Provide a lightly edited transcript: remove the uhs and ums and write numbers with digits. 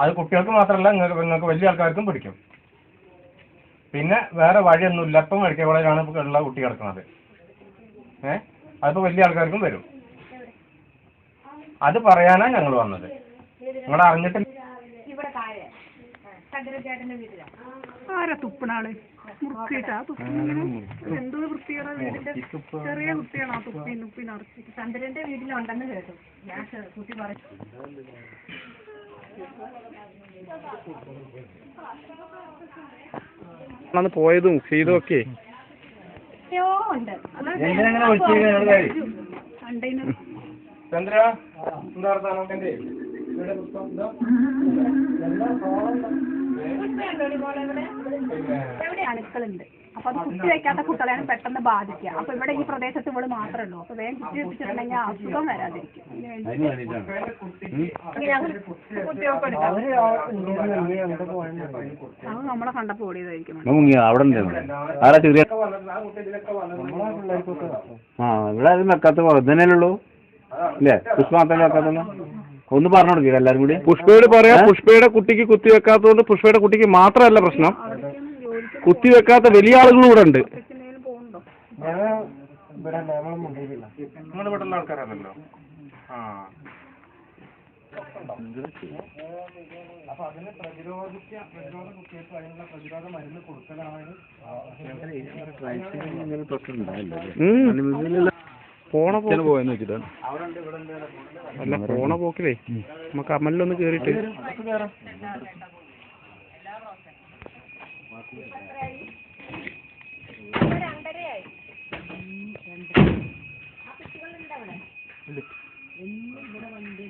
അത് കുട്ടികൾക്ക് മാത്രമല്ല നിങ്ങൾക്ക് വലിയ ആൾക്കാർക്കും പിടിക്കും. പിന്നെ വേറെ വഴിയൊന്നുമില്ല. ഇപ്പം മെഡിക്കൽ കോളേജിലാണ് ഇപ്പോൾ ഉള്ള കുട്ടി കിടക്കുന്നത്. അതിപ്പോൾ വലിയ ആൾക്കാർക്കും വരും. അത് പറയാനാണ് ഞങ്ങൾ വന്നത്. നിങ്ങൾ അറിഞ്ഞിട്ടില്ല. ആരാ തുപ്പണാള്? മുറുക്കിട്ടാ എന്തോ വൃത്തിയുടെ വീടിന്റെ ചെറിയ കുട്ടിയാണ് ആ തുപ്പി നിറച്ചിട്ട്. ചന്ദ്രന്റെ വീട്ടിലുണ്ടെന്ന് കേട്ടു. ഞാൻ കുട്ടി പറഞ്ഞു. പോയതും ചെയ്തും ഒക്കെ ചന്ദ്ര എന്താ എവിടെ അണുക്കളുണ്ട്. അപ്പൊ അത് കുത്തി വെക്കാത്ത കുട്ടികളെയാണ് പെട്ടെന്ന് ബാധിക്കുക. അപ്പൊ ഇവിടെ ഈ പ്രദേശത്ത് ഇവള് മാത്രമേ ഉള്ളൂ. അപ്പൊ വേഗം കുത്തി വെച്ചിട്ടുണ്ടെങ്കിൽ അസുഖം വരാതിരിക്കും. അത് നമ്മളെ കണ്ടപ്പോ ഓടിയതായിരിക്കും. ഇവിടെ അത് വെക്കാത്ത തന്നെയല്ലോ അല്ലേ? പുഷ്പ മാത്രമേ വെക്കാത്തുള്ളൂ. ഒന്ന് പറഞ്ഞു കൊടുക്കുക എല്ലാവരും കൂടി. പുഷ്പയോട് പറയാ, പുഷ്പയുടെ കുട്ടിക്ക് കുത്തി വെക്കാത്തതുകൊണ്ട് പുഷ്പയുടെ കുട്ടിക്ക് മാത്രമല്ല പ്രശ്നം, കുത്തി വെക്കാത്ത വലിയ ആളുകളും ഇവിടെ ഉണ്ട്. നിങ്ങൾ ഇവിടെയുള്ള ആൾക്കാരാണല്ലോ. അപ്പൊ അതിന് പ്രതിരോധ കുത്തിവെപ്പ് അതിനുള്ള പ്രതിരോധ മരുന്ന് കൊടുക്കലാണ്. പോണ പോയെന്ന് വെച്ചിട്ടാണ്. അല്ല പോണ പോക്കിലേ നമുക്ക് അമലിലൊന്ന് കേറിയിട്ട് ഇവിടെ വണ്ടി